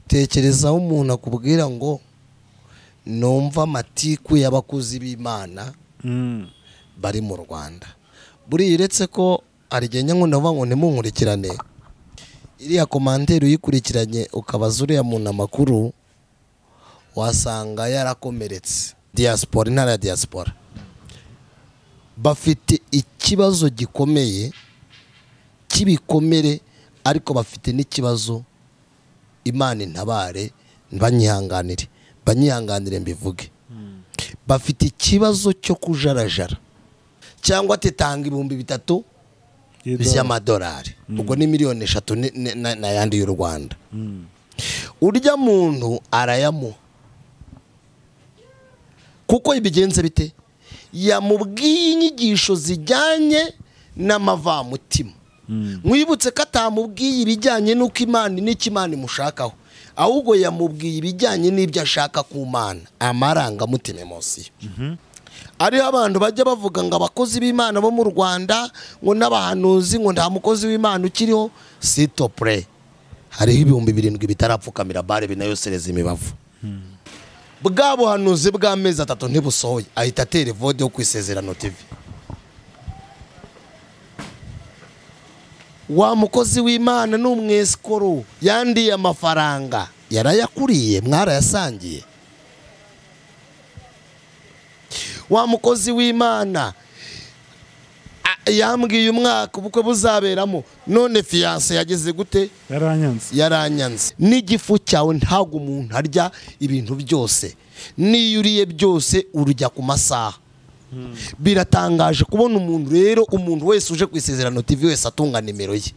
tekereza umuntu akubwira ngo numva amatiku y'abakozi b'Imana bari mu Rwanda. Buri iretse ko arigenya ngo ndavuga ngo ntimunkurikirane, iriya komanteri uyikurikiranye ukabaza uriya muntu amakuru wasanga yarakomeretse. Diaspora, intara ya Diaspora bafite ikibazo gikomeye kibikomere, ariko bafite n'ikibazo Imana intabare banyihanganire mbivuge. Bafite ikibazo cyo kujarajara, cyangwa tetanga 3,000 by'amadolari, ubwo ni miliyoni 3 na yandi y'u Rwanda. Urya muntu arayamu kuko ibigenze bite, yamubwiye inyigisho zijyanye n'amavamutima. Mwibutse ko atamubwiye ibijyanye n'uko Imana n'ikimana imushakaho, ahubwo yamubwiye ibijyanye n'ibyo ashaka ku Mana, amarangamutima emosi. Ari abantu bajya bavuga ngo abakozi b'Imana bo mu Rwanda ngo n'abahanuzi ngo nta mukozi w'Imana ukiriho. Sitopre hariho 7,000 bitarapfukamira bare binayosereza imibavu. Bwa buhanuzi bw'amezi 3 ntibusohoye, ahita atera vode yo kwisezerano TV. Wa mukozi w'Imana n'umwesikoro yandiye amafaranga yarayakuriye, mwarayasangiye. Wa mukozi w'Imana yambwiye umwaka ubukwe buzaberamo, none fiance yageze gute? Yaranyanze. N'igifu cyawe ntago umuntu arya ibintu byose, niyuriye byose urujya ku masaha. Biratangaje kubona umuntu rero, umuntu wese uje kwisezerano TV wese atunga nimero ye.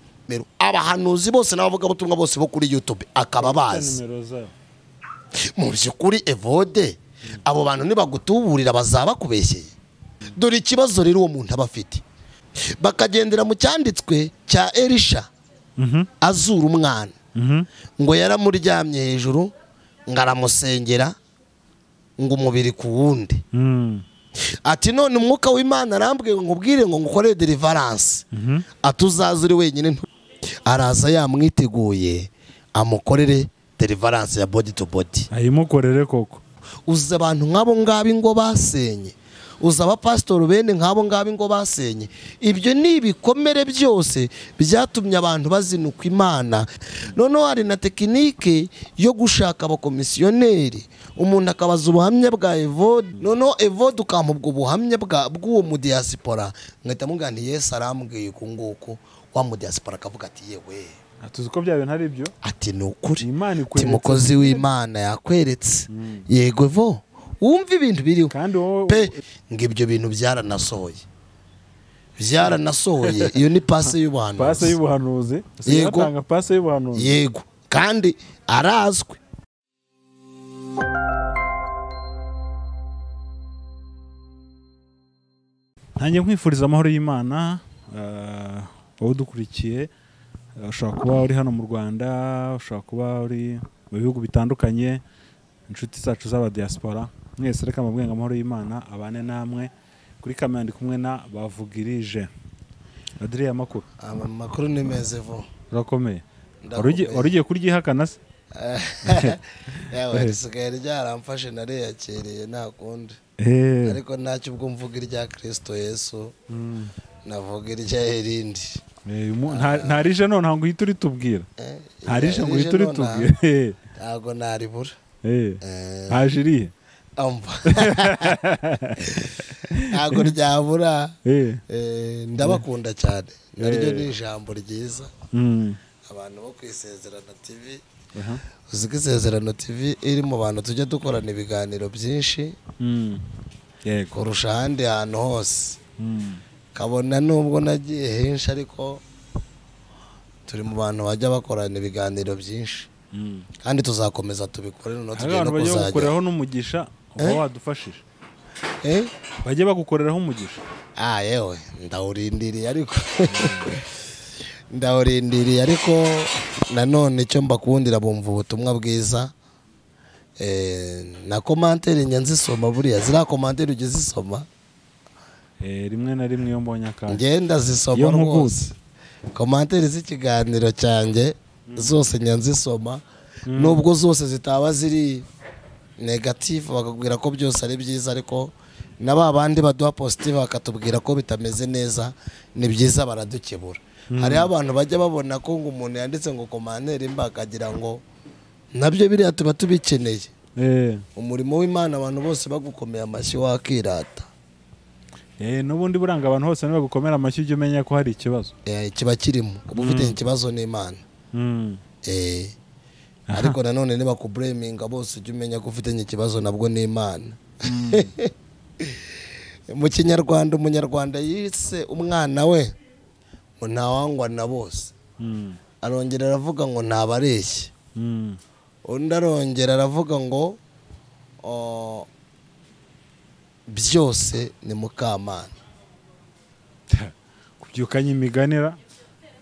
Abahanuzi bose n'abavuga butumwa bose bo kuri YouTube akaba bazi. Mu byukuri evode abo bantu nibagutuburira bazaba kubeshyeye. Dore ikibazo rero uwo muntu abafite, bakagendera mu cyanditswe cya Elisha azura umwana ngo yaramuryamye hejuru ngaramusengera ngo umubiri ku wundi. Ati none umwuka w'Imana arambwiye ngo ubwire ngo ngukore deliverance, atuzazuri wenyine. Araza yamwiteguye amukorere deliverance ya body to body, ayimukorere koko. Uza abantu nk'abo ngabi ngo basenye, uza abapastor bene nk'abo ngabi ngo basenye. Ibyo ni ibikomere byose byatumye abantu bazinuka Imana. Noneho hari na tekinike yo gushaka abakomisiyoneri, umuntu akabaza ubuhamya bwa Evode, noneho Evode ukamubwa ubuhamya bw'uwo mu Diaspora, ngahita mugana Yesu arambwiye ku nguko. Wa mu Diaspora akavuga ati yewe atuzi ko bya bintu ari byo, ati nukuri ati mukozi w'Imana yakweretse. Yego vo wumva ibintu biriho pe, ngibyo bintu byaranasohoye. Iyo ni passe y'ubuhanuzi. Passe y'ubuhanuzi. Yego passe y'ubuhanuzi. Yego kandi arazwe. Nanjye nkwifuriza amahoro y'Imana. Wowe dukurikiye, ushobora kuba uri hano mu Rwanda, ushobora kuba uri mu bihugu bitandukanye, inshuti zacu z'aba-Diaspora, mwese reka mbabwire amahoro y'Imana abane namwe. Kuri kamera ndi kumwe na bavugirije Adrien. Amakuru? Amakuru ni meze vo. Urakomeye? Warugiye kuryihakana se? Yawe risigaye ryaramfashe nareyakereye nakundi. Ariko ntacyo ubwo mvuga irya Kristo Yesu, navuga irya irindi. Ntarije none ntabwo uhita uritubwira. Ntarije ngo uhita uritubwira. Ntabwo naribura. Hajiriye amva ntabwo ryabura. Ndabakunda cyane, naryo ni ijambo ryiza. Abantu bo kwisezerano TV, uziko isezerano TV iri mu bantu tujya dukorana ibiganiro byinshi kurusha ahandi hantu hose. Kabona nubwo nagiye henshi, ariko turi mu bantu bajya bakorana ibiganiro byinshi, kandi tuzakomeza tubikore. Noneho tugiye no kuzajya gukoreraho n'umugisha uba wadufashije. Bajye bagukoreraho umugisha. Yewe ndawurindiriye ariko nanone icyo mbakundira bumva ubutumwa bwiza. Na commentaire nyanzisoma, buriya zira commentaire ugeze isoma rimwe na rimwe yo mbonye akanya ngenda zisoma rwose. Commentaire z'ikiganiro cyanjye zose nyanzisoma, nubwo zose zitaba ziri negative bakubwira ko byose ari byiza ariko naba bandi baduha positive bakatubwira ko bitameze neza ni byiza baradukebura. Hari abantu bajya babona ko ngo umuntu yanditse ngo komantere mbakagira ngo nabyo biriya tuba tubikeneye. Umurimo w'Imana abantu bose bagukomeye amashyi wakirata. N'ubundi buranga abantu hose nibagukomera amashyi ujye umenya ko hari ikibazo. Kiba kirimo kuba ufite ikibazo n'Imana. Ariko nanone niba kublaminga bose ujye umenya ko ufite ikibazo nabwo n'Imana. Mu Kinyarwanda umunyarwanda yise umwana we ngo ntawangwa na bose. Arongera aravuga ngo ntabareshye. Undi arongera aravuga ngo byose ni Mukamana. Kubyukanya imiganira.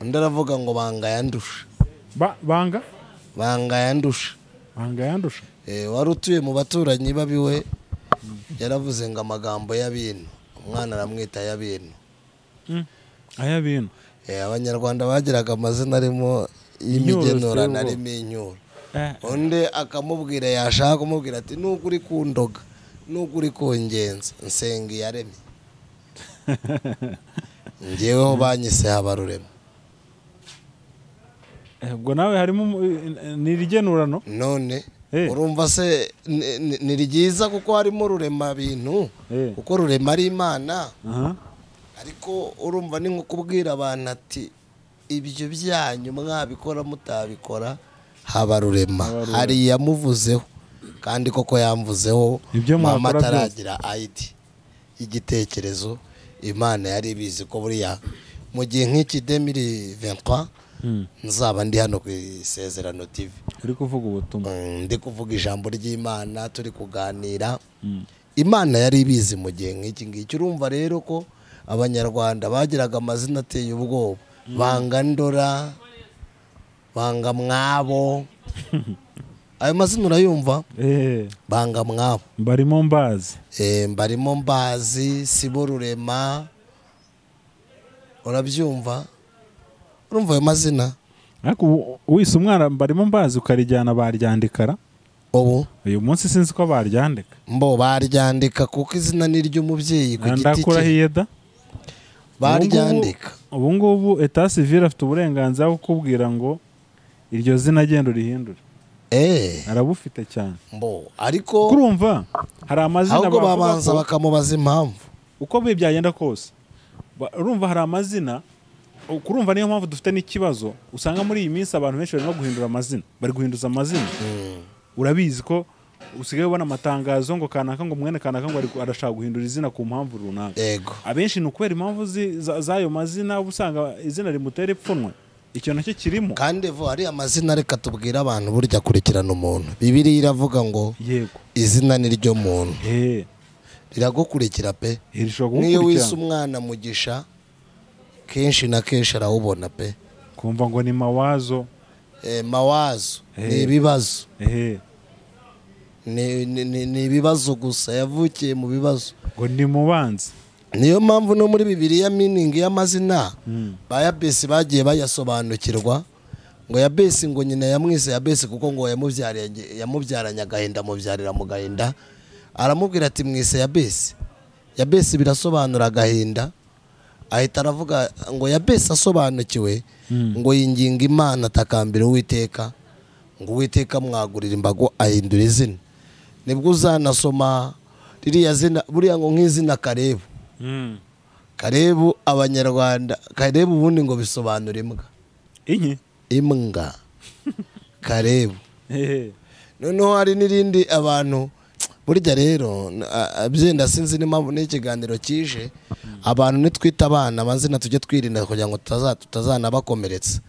Undi aravuga ngo banga yandusha. Banga yandusha. Banga yandusha. Wari utuye mu baturanyi babiwe yaravuze ngo amagambo y'abintu umwana aramwita y'abintu. Ayabintu. Abanyarwanda bagiraga amazina arimo y'imigenurano arimo inyuro. Undi akamubwira yashaka kumubwira ati nuko uri kundoga nuko uri kungenza nsenga yaremye. Ngeweho banyise Habarurema. Ubwo nawe harimo nirigenurano none urumva se ni ryiza kuko harimo rurema bintu kuko rurema ari Imana. Ariko urumva ni nko kubwira abantu ati ibyo byanyu mwabikora mutabikora Habarurema hari yamuvuzeho kandi koko yamvuzeho mama ataragira ID igitekerezo. Imana yari bizi ko buriya mu gihe nk'iki 2023 nzaba ndi hano ku ISEZERANO TV uri kuvuga ubutumwa, ndi kuvuga ijambo ry'Imana, turi kuganira. Imana yari bizi mu gihe nk'iki ngiki. Urumva rero ko abanyarwanda bagiraga amazina ateye ubwoba. Banga ndora, banga mwabo. Ayo mazina urayumva? Banga mwabo. Mbarimo mbazi. Mbarimo mbazi, sibo rurema. Urabyumva? Urumva ayo mazina? Ariko wise umwana mbarimo mbazi ukarijyana baryandikara. Uyu munsi sinzi ko baryandika. Mbo baryandika kuko izina ni ry'umubyeyi ku giti cye. Ndakura hiyeda. Baryandika. Ubu ngubu Etat Civil afite uburenganzira bwo kukubwira ngo iryo zina gendo rihindure. Arabufite cyane. Mbo ariko kurumva hari amazina ahubwo babanza bakamubaza impamvu uko byagenda kose. Urumva hari amazina kurumva niyo mpamvu dufite n'ikibazo usanga muri iyi minsi abantu benshi barimo guhindura amazina, bari guhinduza amazina. Urabizi ko usigaye ubona amatangazo ngo kanaka ngo mwene kanaka ngo arashaka guhindura izina ku mpamvu runaka. Abenshi nukubera impamvu z'ayo mazina usanga izina rimutera ipfunwe. Icyo nacyo kirimo. Kandi ari amazina reka tubwira abantu burya kurikirana umuntu. Bibiliya iravuga ngo yego izina ni ryo muntu. Riragukurikira pe. Niyo wise umwana Mugisha kenshi na kenshi arawubona pe. Kumva ngo ni Mawazo. Mawazo ni ibibazo. Ni ibibazo gusa, yavukiye mu bibazo. Ngo ni Mubanzi. Niyo mpamvu no muri Bibiliya meaning y'amazina ba Yabesi bagiye bayasobanukirwa ngo Yabesi ngo nyina yamwise Yabesi kuko ngo yamubyaranye agahinda mubyarira mu gahinda. Aramubwira ati mwise Yabesi. Yabesi birasobanura agahinda. Ahita aravuga ngo Yabesi asobanukiwe ngo yinginga Imana atakambira Uwiteka ngo Uwiteka mwagurira imbago ahindura izina. Nibwo uzanasoma ririya zina buriya ngo nk'izina Karebu. Karebu abanyarwanda Karebu ubundi ngo bisobanura imbwa. Imbwa. Karebu. Noneho hari n'irindi abantu burya rero byenda sinzi n'impamvu n'ikiganiro kije abantu nitwita abana amazina tujye twirinda kugira ngo tutazanabakomeretsa.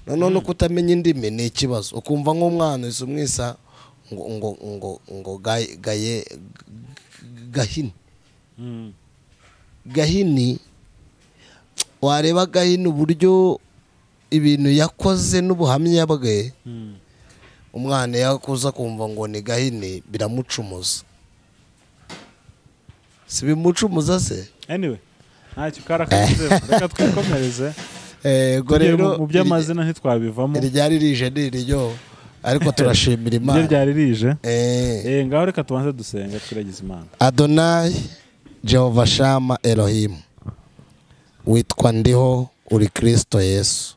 Noneho no kutamenya indimi ni ikibazo. Ukumva nk'umwana umwisa ngo Gahini. Gahini wareba Gahini uburyo ibintu yakoze n'ubuhamya bwe. Umwana yakuza kumva ngo ni Gahini biramucumuza. Si bimucumuza se? Anyway, ntacyo karakaze reka twikomereze. Rero mu by'amazina ntitwabivamo. Ryari rije niryo ariko turashimira ibyo Imana. byari rije ngaho reka tubanze dusenga twiragiza Imana. Adonai Jehova Shama Elohim, witwa ndiho, uri Kristo Yesu.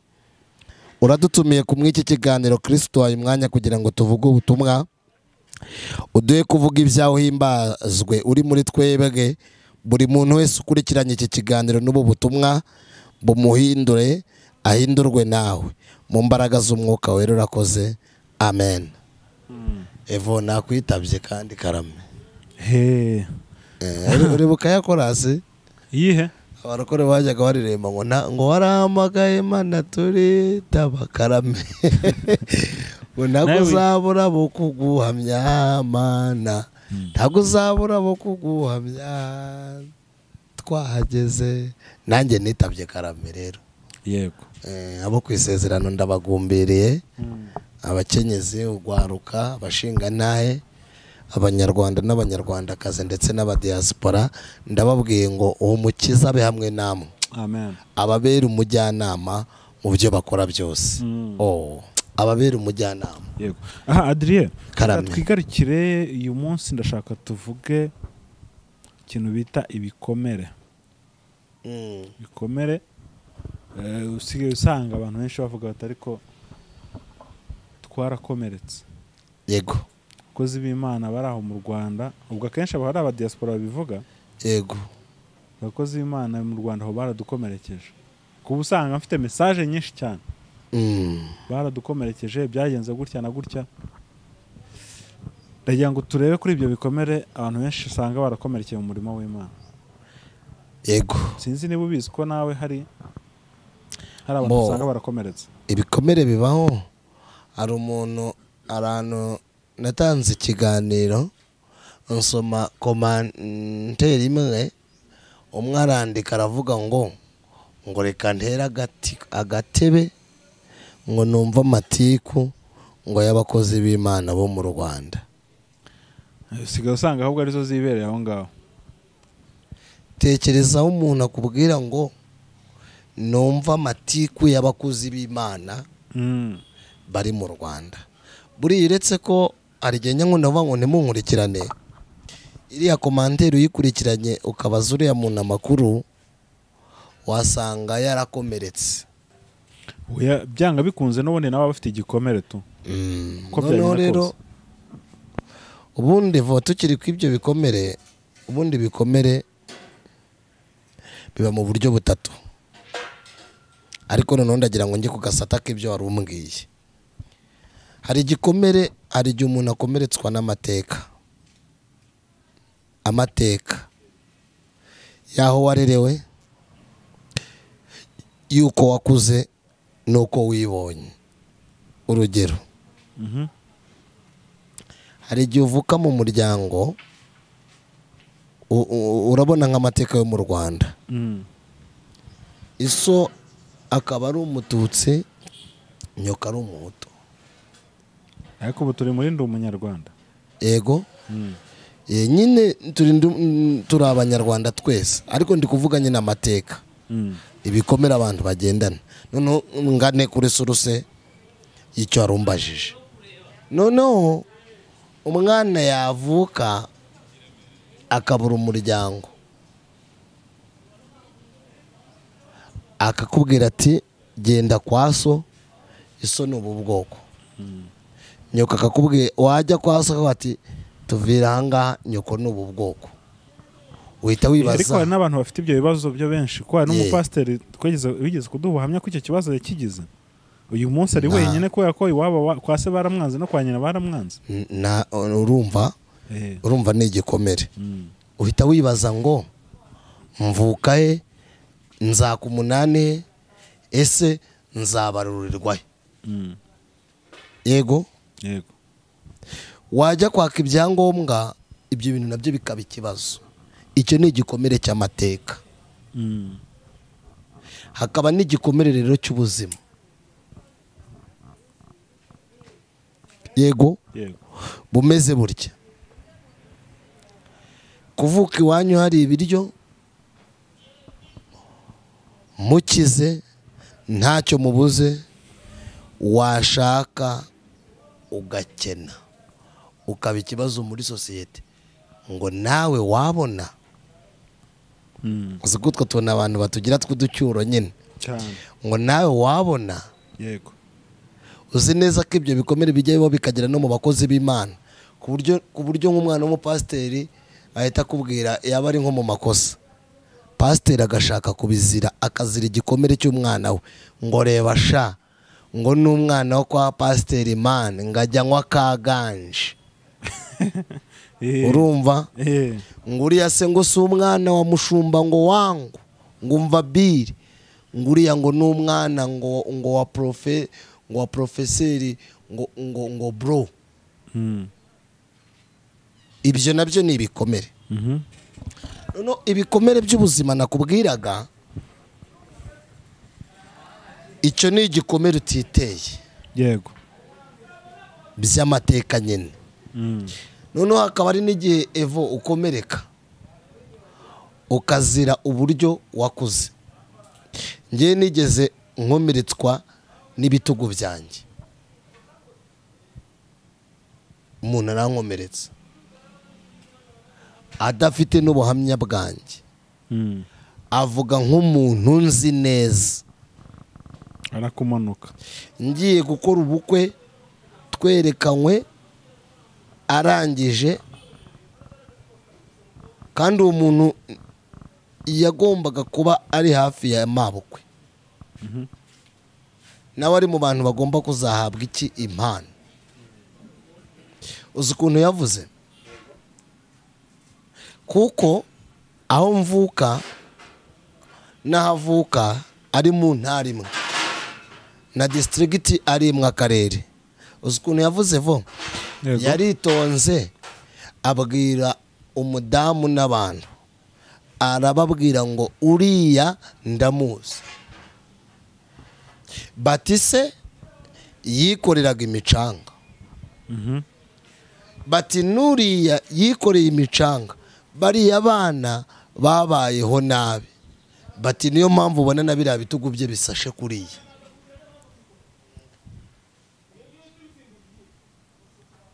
Uradutumiye ku mw'iki kiganiro Kristo wayo umwanya kugira ngo tuvuge ubutumwa, uduhe kuvuga ibyawe himbazwe uri muri twebwe. Buri muntu wese ukurikiranye iki kiganiro n'ubu butumwa bumuhindure, ahindurwe nawe mu mbaraga z'umwuka wera. Urakoze, amen. Evo nakwitabye kandi karame. Uribuka ya korasi iyihe abarakore bajyaga baririmba ngo waramagaye Mana turi tabakarame ngo ntabwo uzabura bo kuguhamya Mana, ntabwo uzabura bo kuguhamya twahageze. Nanjye nitabye karame rero. Yego. Abo ku isezerano ndabagumbereye, abakenyezi, ugwaruka, abashinga ntahe, abanyarwanda n'abanyarwandakazi ndetse n'aba-Diaspora, ndababwiye ngo uwo mukiza abe hamwe namwe. Amen. Ababera umujyanama mu byo bakora byose. Ababera umujyanama. Yego. Adrien, twigarukire uyu munsi ndashaka tuvuge ikintu bita ibikomere. Ibikomere usigaye usanga abantu benshi bavuga bati ariko twarakomeretse. Yego. Abakozi b'Imana bari aho mu Rwanda, ubwo akenshi aba ari aba-Diaspora babivuga. Yego. Abakozi b'Imana mu Rwanda aho baradukomerekeje. Kuba usanga mfite message nyinshi cyane. Baradukomerekeje, byagenze gutya na gutya. Ndagira ngo turebe kuri ibyo bikomere abantu benshi usanga barakomerekeye mu murimo w'Imana. Yego. Sinzi niba ubizi ko nawe hari abantu usanga barakomeretse. Ibikomere bibaho. Hari umuntu arantu natanze ikiganiro, nsoma komanteri imwe, umwe arandika aravuga ngo reka ntera agatebe ngo numva amatiku ngo y'abakozi b'Imana bo mu Rwanda. Usigaye usanga ahubwo arizo zibereye aho ngaho. Tekerezaho umuntu akubwira ngo numva amatiku y'abakozi b'Imana bari mu Rwanda. Buriya uretse ko arigenya ngo ndavuga ngo ntimunkurikirane, iriya komanteri uyikurikiranye ukabaza uriya muntu amakuru, wasanga yarakomeretse. Byanga bikunze n'ubundi nawe bafite igikomere tu. Noneho rero ubundi tukiri ku ibyo bikomere, ubundi bikomere biba mu buryo butatu, ariko noneho ndagira ngo njye kugasata k'ibyo wari umbwiye. Hari igikomere, hari igihe umuntu akomeretswa n'amateka. Amateka y'aho warerewe, y'uko wakuze n'uko wibonye. Urugero, hari igihe uvuka mu muryango, urabona nk'amateka yo mu Rwanda, iso akaba ari Umututsi, nyoka ari Umuhutu. Ariko ubu turi muri ndi umunyarwanda. Yego. Nyine turi abanyarwanda twese, ariko ndi kuvuga nyine amateka. Ibikomere abantu bagendana. Noneho ngane kuri suruse y'icyo warumbajije. Noneho umwana yavuka akabura umuryango, akakubwira ati genda kwa so, iso ni ubu bwoko. Nyoka akakubwira, wajya kwa so ati tuvira ahangaha, nyoko ni ubu bwoko. Uhita wibaza. Ariko hari n'abantu bafite ibyo bibazo byo benshi, ko hari n'umupasiteri wigeze kuduha ubuhamya ko icyo kibazo yakigize. Uyu munsi ari wenyine kubera ko iwabo kwa se baramwanze no kwa nyina baramwanze. Urumva ni igikomere. Uhita wibaza ngo mvuka he, nzaka umunani, ese nzabarurirwa he? Yego. Yego. Wajya kwaka ibyangombwa, ibyo bintu nabyo bikaba ikibazo. Icyo ni igikomere cy'amateka. Hakaba n'igikomere rero cy'ubuzima. Yego. Bumeze burya. Kuvuka iwanyu hari ibiryo, mukize ntacyo mubuze, washaka ugakena ukaba ikibazo muri sosiyete ngo nawe wabona uzi ko tubona abantu batugira tw'uducyuro nyine ngo nawe wabona yego uzi neza ko ibyo bikomere bijyaho bikagera no mu bakozi b'Imana ku buryo nk'umwana w'umupasiteri ahita akubwira yaba ari nko mu makosa pasiteri agashaka kubizira akazira igikomere cy'umwana we ngo reba sha ngo n'umwana wo kwa pasiteri Imana ngajya nywa kaganje urumva ngo uriya se ngo si umwana wa mushumba ngo wangu ngo umva biri ngo uriya ngo n'umwana ngo wa profeseri ngo bro ibyo nabyo ni ibikomere no ibikomere by'ubuzima nakubwiraga icyo ni igikomere utiteye yego by'amateka nyine noneho hakaba ari n'igihe evo ukomereka ukazira uburyo wakuze ngewe nigeze nkomeretswa n'ibitugu byanjye umuntu arankomeretsa adafite n'ubuhamya bwanjye avuga nk'umuntu nzi neza arakumanuka ngiye gukora ubukwe twerekanywe arangije kandi uwo muntu yagombaga kuba ari hafi ya mabukwe nawe ari mu bantu bagomba kuzahabwa iki impano uzi ukuntu yavuze kuko aho mvuka n'ahavuka ari mu ntara imwe na district ari imwe akarere uzi ukuntu yavuze vo yaritonze abwira umudamu n'abantu arababwira ngo uriya ndamuzi batise yikoreraga imicanga bati nuriya yikoreye imicanga bariya abana babayeho nabi bati niyo mpamvu ubona na biriya bitugu bye bisashe kuriya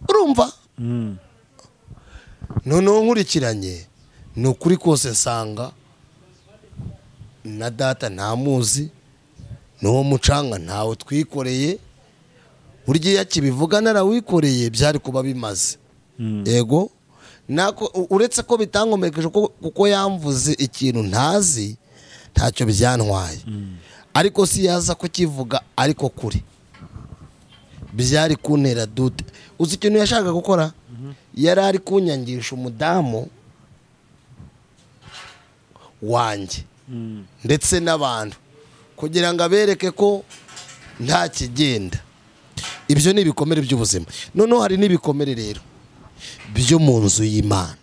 urumva noneho nkurikiranye ni ukuri kose nsanga na data ntamuzi n'uwo mucanga ntawe twikoreye burya iyo akibivuga narawikoreye byari kuba bimaze yego uretse ko bitankomerekeje kuko yamvuze ikintu ntazi ntacyo byantwaye ariko si yaza kukivuga ariko kuri byari kuntera dute uzi ikintu yashaka gukora yari ari kunyangisha umudamu wanjye ndetse n'abantu kugira ngo abereke ko nta kigenda ibyo ni ibikomere by'ubuzima noneho hari n'ibikomere rero byo mu nzu y'Imana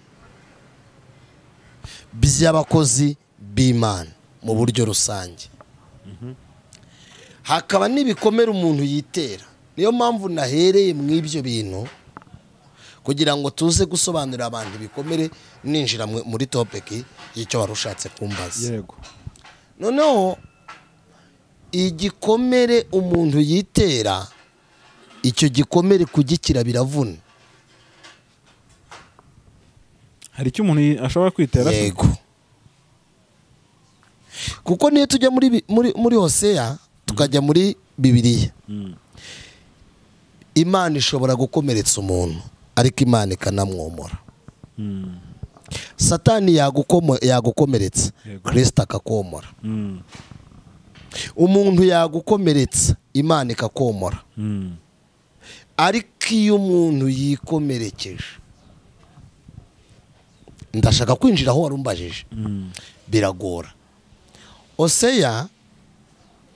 by'abakozi b'Imana mu buryo rusange hakaba n'ibikomere umuntu yitera niyo mpamvu nahereye mu ibyo bintu kugira ngo tuze gusobanurira abantu ibikomere ninjira muri topic y'icyo warushatse kumbaza yego noneho igikomere umuntu yitera icyo gikomere kugikira biravuna hari icyo umuntu ashobora kwitera yego kuko niyo tujya muri Hoseya tukajya muri Bibiliya Imana ishobora gukomeretsa umuntu ariko Imana ikanamwomora Satani yagukomeretsa Kristo akakomora umuntu yagukomeretsa Imana ikakomora ariko iyo umuntu yikomerekeje ndashaka kwinjira aho warumbajije biragora Hoseya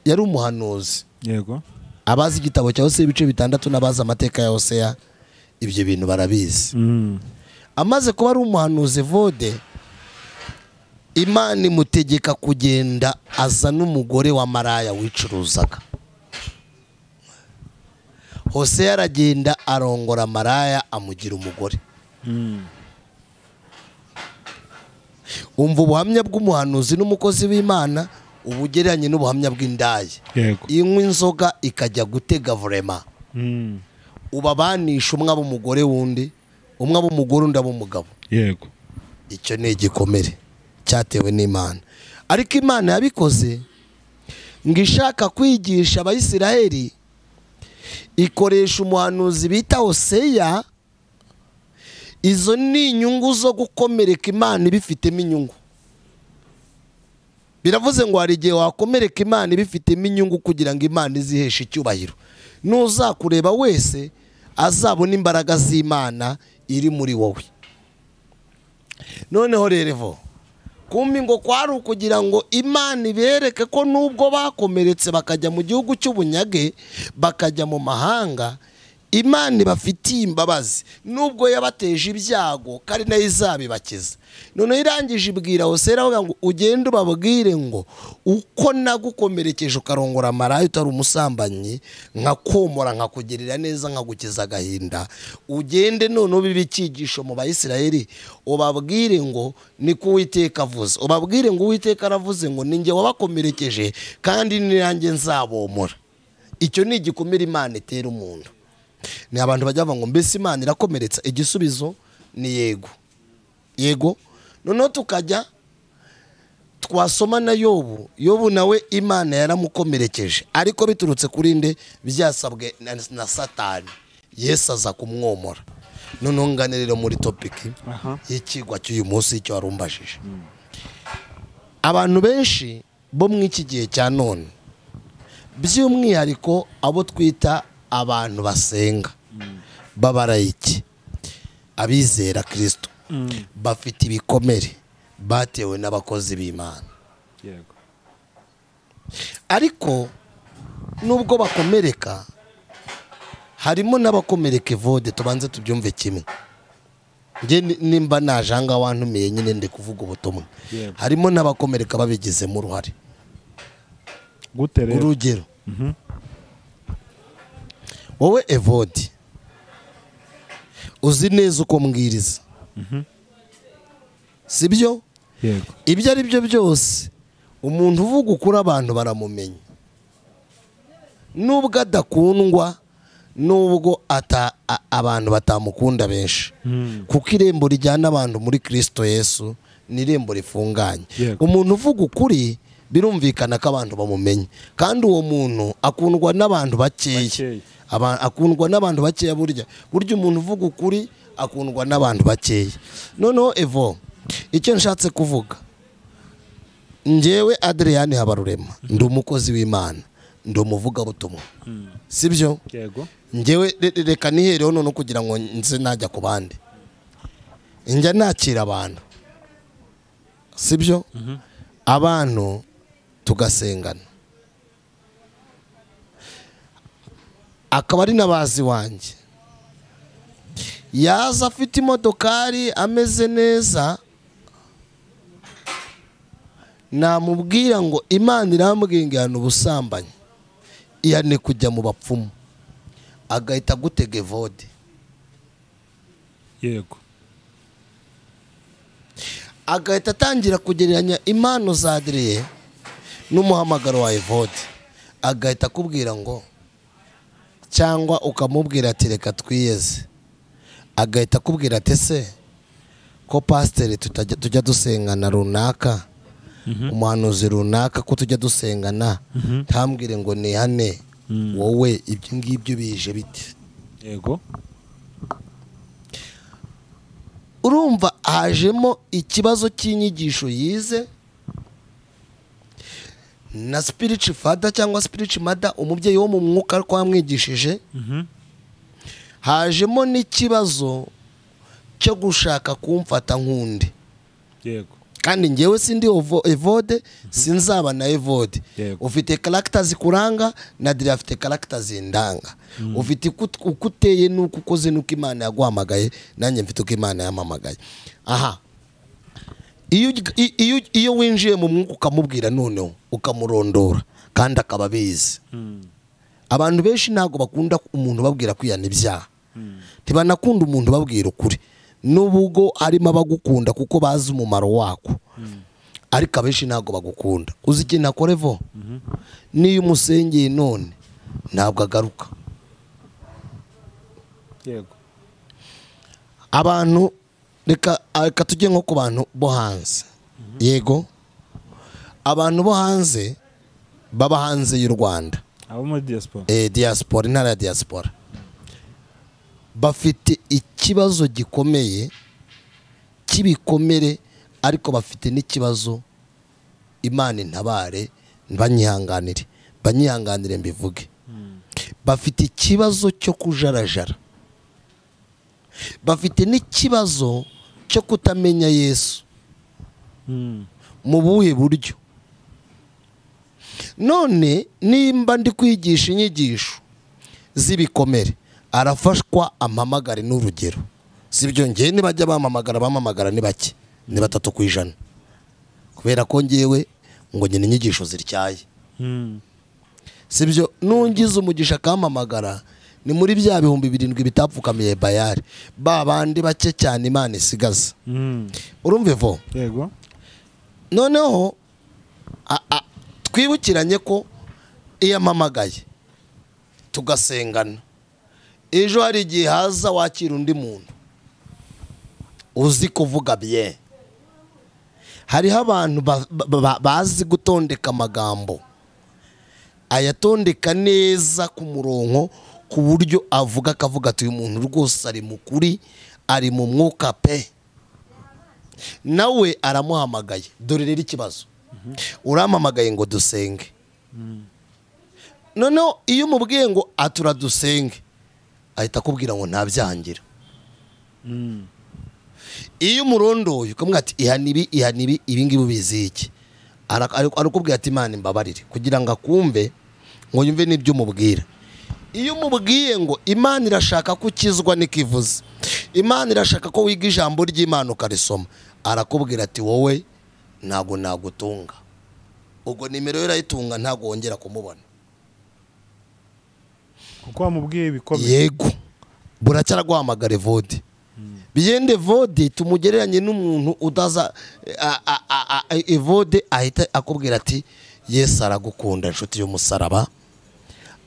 yari umuhanuzi yego abazi igitabo cya Hoseya ibice 6 n'abazi amateka ya Hoseya ibyo bintu barabizi amaze kuba ari umuhanuzi vode Imana imutegeka kugenda aza n'umugore wa maraya wicuruzaga Hoseya aragenda arongora maraya amugira umugore umva ubuhamya bw'umuhanuzi n'umukozi w'Imana ubugereranye n'ubuhamya bw'indaya inywa inzoga ikajya gutega vrema ubabanisha umwe ab'umugore wundi, umwe ab'umugore undi ab'umugabo. Yego. Icyo ni igikomere cyatewe n'Imana. Ariko Imana yabikoze ngo ishaka kwigisha Abayisiraheli, ikoresha umuhanuzi bita Hoseya. Izo ni inyungu zo gukomereka Imana ibifitemo inyungu. Biravuze ngo hari igihe wakomereka Imana ibifitemo inyungu kugira ngo Imana iziheshe icyubahiro. N'uzakureba wese azabona imbaraga z'Imana iri muri wowe. Noneho rero kumbi ngo kwari ukugira ngo Imana ibereke ko nubwo bakomeretse bakajya mu gihugu cy'ubunyage, bakajya mu mahanga, Imana ibafitiye imbabazi nubwo yabateje ibyago, kandi nayo izabibakiza. Noneho irangije ibwira Hoseya avuga ngo ugende ubabwire ngo uko nagukomerekeje ukarongora maraya utari umusambanyi, nkakomora nkakugirira neza nkagukiza agahinda, ugende none ubibe icyigisho mu Bayisiraheli, ubabwire ngo niko Uwiteka avuze. Ubabwire ngo Uwiteka aravuze ngo ninjye wabakomerekeje kandi niranjye nzabomora. Icyo ni igikomere Imana itera umuntu. Ni abantu bajya bavuga ngo mbese Imana irakomeretsa? Igisubizo ni yego. Yego. Noneho tukajya twasoma na Yobu nawe Imana yaramukomerekeje, ariko biturutse kuri nde? Byasabwe na Satani. Yesu aza kumwomora. Noneho ngane rero muri topiki y'ikigwa cy'uyu munsi icyo warumbashije. Abantu benshi bo mu iki gihe cya none, by'umwihariko abo twita abantu basenga, b'abarayiki, abizera Kristo, bafite ibikomere batewe n'abakozi b'Imana. Yego. Ariko nubwo bakomereka, harimo n'abakomereka evode. Tubanze tubyumve kimwe. Nge nimba najanga wantumiye nyine ndi kuvuga ubutumwa. Harimo n'abakomereka babigizemo uruhare. Gute rero? Urugero, wowe evode uzi neza uko mbwiriza, sibyo? Yego. Ibyo ari byo byose umuntu uvuga ukuri abantu baramumenya, nubwo adakundwa, nubwo abantu batamukunda benshi, kuko irembo rijyana abantu muri Kristo Yesu ni irembo rifunganye. Umuntu uvuga ukuri birumvikana ko abantu bamumenya, kandi uwo muntu akundwa n'abantu bakeya. Akundwa n'abantu bakeya. Burya umuntu uvuga ukuri akundwa n'abantu bakeya. Noneho Evo, icyo nshatse kuvuga, njyewe Adrian Habarurema ndi umukozi w'Imana, ndi umuvugabutumwa, sibyo? Yego. Njyewe reka nihereho none kugira ngo nze najya ku bandi. Njya nakira abantu, sibyo? Abantu tugasengana, akaba ari n'abazi wanjye. Yaza afite imodokari ameze neza, namubwira ngo Imana irambwiye ngo ihana ubusambanyi, ihane kujya mu bapfumu, agahita agutega evode. Yego. Agahita atangira kugereranya impano za Adrien n'umuhamagaro wa evode, agahita akubwira ngo cyangwa ukamubwira ati reka twiyeze, agahita akubwira ati se ko pasiteri tujya dusengana runaka, umuhanuzi runaka ko tujya dusengana, ntambwire ngo nihane, wowe ibyo ngibyo bije bite? Yego. Urumva hajemo ikibazo cy'inyigisho yize na spiritual father cyangwa spiritual mother, umubyeyi wo mu mwuka twamwigishije. Hajemo n'ikibazo cyo gushaka kumfata nk'undi. Yego. Kandi njyewe sindi evode, sinzaba na evode. Ufite character zikuranga, na Adrien afite character zindanga. Ufite uko uteye n'uko ukoze n'uko Imana yaguhamagaye, nanjye mfite uko Imana yampamagaye. Aha, iyo winjiye mu mwuka ukamubwira noneho ukamurondora kandi akaba abizi. Abantu benshi ntabwo bakunda umuntu babwira kwiyana ibyaha, ntibanakunda umuntu babwira ukuri, n'ubwo harimo abagukunda kuko bazi umumaro wako, ariko abenshi ntabwo bagukunda. Uzi ikintu akora Evo? Niyo umusengeye none ntabwo agaruka. yego abantu reka tujye nko ku bantu bo hanze yego abantu bo hanze baba hanze y'u Rwanda abo muri diaspora diaspora intara ya diaspora bafite ikibazo gikomeye kibikomere ariko bafite n'ikibazo Imana intabare banyihanganire mbivuge bafite ikibazo cyo kujarajara bafite n'ikibazo cyo kutamenya Yesu mu buhe buryo none nimba ndi kwigisha inyigisho z'ibikomere arafashwa ampamagare n'urugero sibyo ngiye nibajya bamamagara ni bake ni 3% kubera ko ngiyewe ngo nyine inyigisho ziryaye sibyo nungize umugisha kampamagara ni muri bya 7,000 bitapfukamiye bayari babandi bake cyane Imana isigaza urumve vo yego noneho twibukiranye ko iyo amamagaye tugasengana ejo hari igihe haza wakira undi muntu uzi kuvuga bien hariho abantu bazi gutondeka amagambo ayatondeka neza ku murongo ku buryo akavuga ati uyu muntu rwose ari mu kuri ari mu mwuka pe nawe aramuhamagaye dore rero ikibazo urampamagaye ngo dusenge noneho iyo umubwiye ngo atura dusenge ahita akubwira ngo ntabyangira iyo umurondoye ukamubwira ati ihanibi ibingibi ubiziki arakubwira ati Imana imbabarire kugira ngo akumve ngo yumve n'ibyo umubwira iyo umubwiye ngo Imana irashaka ko ukizwa n'ikivuze Imana irashaka ko wiga ijambo ry'Imana ukarisoma arakubwira ati wowe ntago nagutunga ubwo nimero ye rayitunga ntago wongera kumubona kuko wamubwiye bikomeye yego buracyara guhamagara vode biyende vode tumugereranye n'umuntu udaza evode ahita akubwira ati Yesu aragukunda inshuti y'umusaraba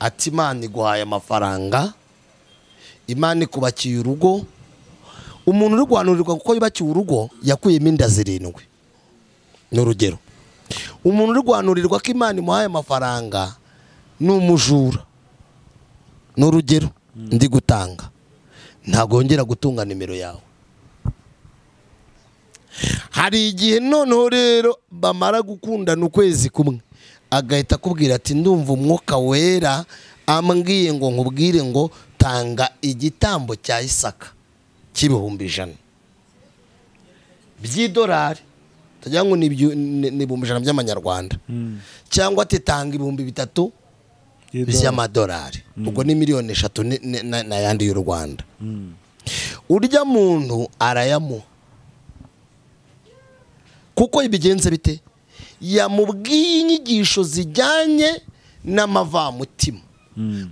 ati Imana iguhaye amafaranga Imana ikubakiye urugo umuntu uri guhanurirwa kuko yubakiye urugo yakuyemo inda 7 n'urugero umuntu uri guhanurirwa ko Imana imuhaye amafaranga n'umujura n'urugero ndi gutanga ntago wongera gutunga nimero yawe hari igihe noneho rero bamara gukundana ukwezi kumwe agahita akubwira ati ndumva umwuka wera ambwiye ngo nkubwire ngo tanga igitambo cya Isaka cy'ibihumbi 100 by'idolari tugira ngo ni 100 by'amanyarwanda cyangwa ati tanga 3,000 by'amadolari ubwo ni 3,000,000 na yandi y'u Rwanda urya muntu arayamu kuko ibigenze bite yamubwiye inyigisho zijyanye n'amavamutima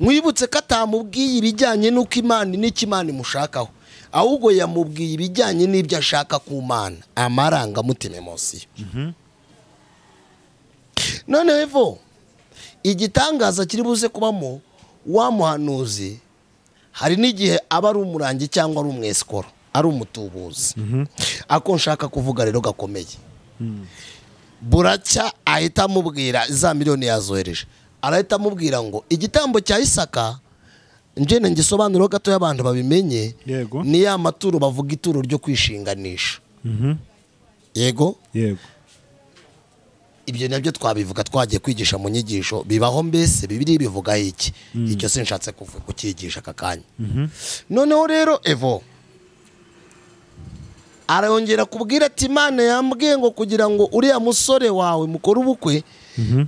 mwibutse ko atamubwiye ibijyanye n'uko Imana n'ikimana imushakaho ahubwo yamubwiye ibijyanye n'ibyo ashaka ku Mana amarangamutima emosiyo noneho igitangaza kiri buze kubamo wa muhanuzi hari n'igihe aba ari umurangi cyangwa ari umwesikoro ari umutubuzi ako nshaka kuvuga rero gakomeye buracya ahita amubwira za miliyoni yazohereje arahita amubwira ngo igitambo cya Isaka njene ngisobanura gato y'abantu babimenye ni ya maturo bavuga ituro ryo kwishinganisha yego ibyo nabyo twabivuga twagiye kwigisha mu nyigisho bibaho mbese bibiri bivuga iki icyo sinshatse kukigisha kakanya noneho rero evo arayongera kubwira ati Imana yambwiye ngo kugira ngo uriya musore wawe mukora ubukwe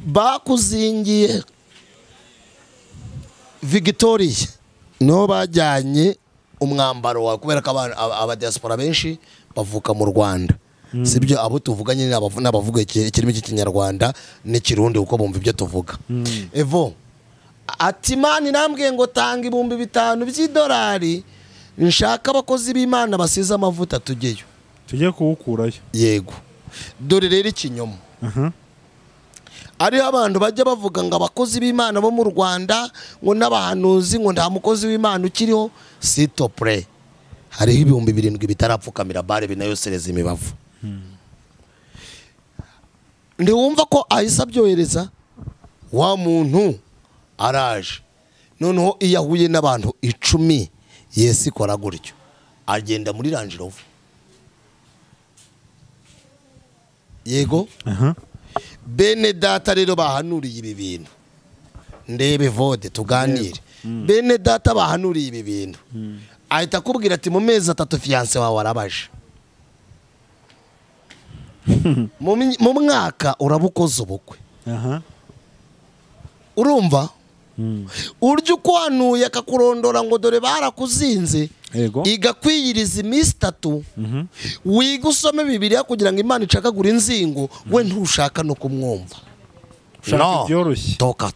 bakuzingiye Victoria no bajyanye umwambaro wawe kubera ko aba-Diaspora benshi bavuka mu Rwanda sibyo abo tuvuganye n'abavuga ikirimi cy'ikinyarwanda n'ikirundi uko bumva ibyo tuvuga evo ati Imana inambwiye ngo tanga 5,000 by'idolari nshaka abakozi b'Imana basize amavuta tujye kuwukurayo yego dore rero ikinyoma ariho abantu bajya bavuga ngo abakozi b'Imana bo mu Rwanda ngo n'abahanuzi ngo nta mukozi w'Imana ukiriho. Sitopre hariho 7,000 bitarapfukamira bare binayosereza imibavu. Ndiwumva ko ahise abyohereza wa muntu araje noneho iyo ahuye n'abantu 10 Yesu ikora gutyo agenda muri Range Rover. Yego bene data rero bahanuriye ibi bintu ndebe vode tuganire. Bene data bahanuriye ibi bintu ahita akubwira ati mu mezi 3 fiance wawe arabaje. Mu mwaka urabukoze ubukwe. Urumva uryo kwanuye akakurondora ngo dore barakuzinze igakwiyiriza iminsi 3 wiga usome Bibiliya kugira ngo Imana icakagura inzingo we ntushaka no kumwumva. No toka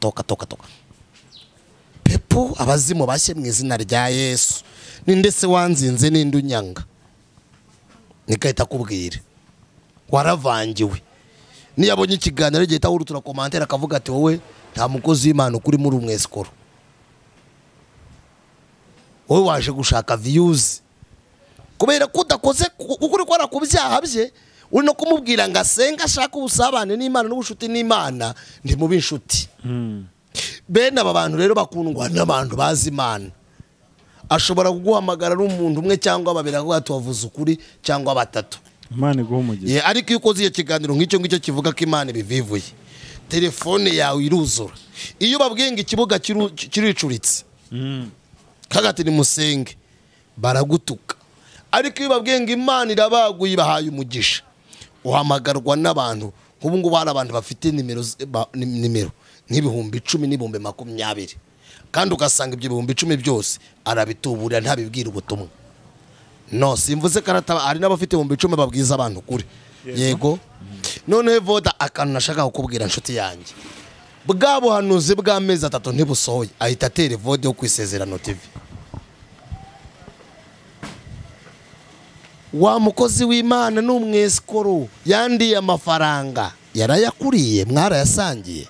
pepo abazimu bashye mu izina rya Yesu ninde se wanzinze ninde unyanga nikahita kubwira waravangiwe. Niyabonye ikiganiro gihita urutura commentaire akavuga ati wowe nta mukozi w'Imana kuri muri umwesikoro, wowe waje gushaka views kubera ko udakoze ukuri kwara ku byaha bye uri no kumubwira ngo asenga ashaka ubusabane n'Imana n'ubushuti n'Imana ndi mu binshuti. Bene aba bantu rero bakundwa n'abantu bazi Imana. Ashobora kuguhamagara n'umuntu umwe cyangwa babiri avuga ati wavuze ukuri cyangwa batatu. Imana iguhumugiye. Ariko iyo ukoze iyo kiganiro nk'icyo ngicyo kivuga ko Imana ibivivuye telefone yawe iruzura. Iyo babwiye ngo ikibuga kiricuritse kagati ni musenge baragutuka. Ariko iyo babwiye ngo Imana irabaguye ibahaye umugisha uhamagarwa n'abantu. Nk'ubu ngubu hari abantu bafite nimero nk'ibihumbi 10 n'ibihumbi 20 kandi ugasanga ibyo bihumbi 10 byose arabituburira ntabibwira ubutumwa. No simvuze karata ari n'abafite ibihumbi 10 babwiza abantu kuri. Yego none voda akantu nashaka kukubwira nshuti yanjye bwa buhanuzi bw'amezi 3 ntibusohoye ahita atere vode yo kwisezerano TV. Wa mukozi w'Imana n'umwesikoro yandiye amafaranga yarayakuriye mwarayasangiye.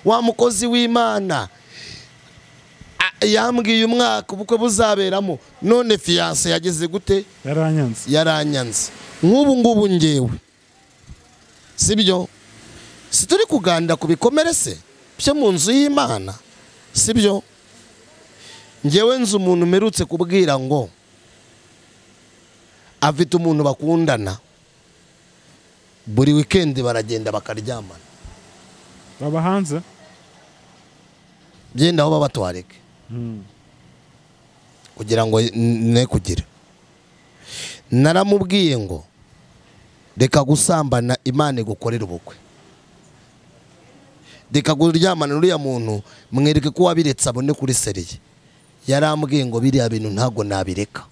Wa mukozi w'Imana yambwiye umwaka ubukwe buzaberamo none fiance yageze gute yaranyanze. Nk'ubu ngubu ngewe sibyo situri kuganda kubikomeretse byo mu nzu y'Imana sibyo. Ngewe nzu umuntu merutse kubwira ngo afite umuntu bakundana buri weekend baragenda bakaryamana baba hanze byenda aho babatwareke kugira ngo ne kugira. Naramubwiye ngo reka gusambana Imana igukorera ubukwe. Reka kuryamana n'uriya muntu mwereke ko wabiretse abone kuri seriye. Yarambwiye ngo biriya bintu ntago nabireka.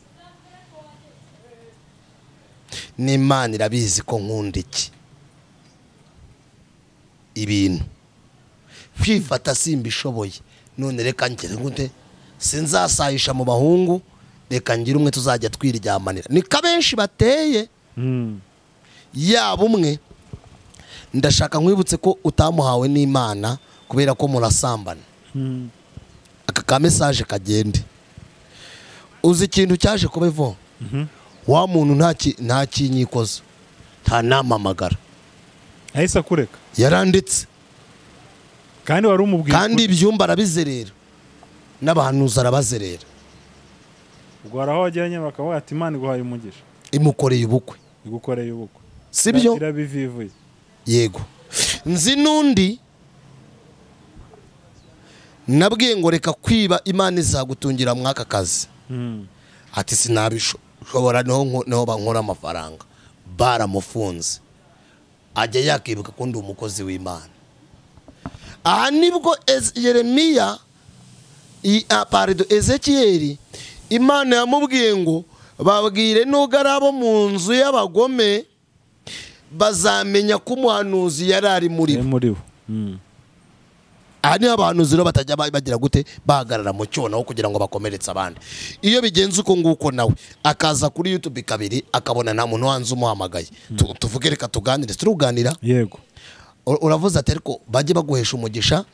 N'Imana irabizi ko nkunda iki ibintu kwifata simbishoboye none reka ngire gute sinzasayisha mu bahungu reka ngire umwe tuzajya twiryamanira. Ni kabenshi bateye yaba umwe ndashaka nkwibutse ko utamuhawe n'Imana kubera ko murasambana. Aka ka message kagende uzi ikintu cyaje kubevo wa muntu nta kinyikozo nta namamagara ahise akureka yaranditse kandi wari umubwiye kandi ibyumba arabizerera n'abahanuzi arabazerera. Ubwo araho wajyanye bakavuga ati Imana iguhaye umugisha imukoreye ubukwe igukoreye ubukwe sibyo irabivivuye. Yego nzi nundi nabwiye ngo reka kwiba Imana izagutungira mwaka kazi ati sinabishobora no bankora amafaranga baramufunze ajya yakibuka ko ndi umukozi w'Imana. Aha nibwo Yeremiya Ezekiel Imana yamubwiye ngo babwire nugarabo mu nzu y'abagome bazamenya ko umuhanuzi yarari muri bo. aha ni abahanuzi rero batajya bagira gute bahagarara mu cyono kugira ngo bakomeretse abandi. Iyo bigenze uko nguko nawe akaza kuri YouTube kabiri akabona nta muntu wanze umuhamagaye, tuvuge reka tuganire, turuganira. Yego, uravuze ati ariko bajye baguhesha umugisha,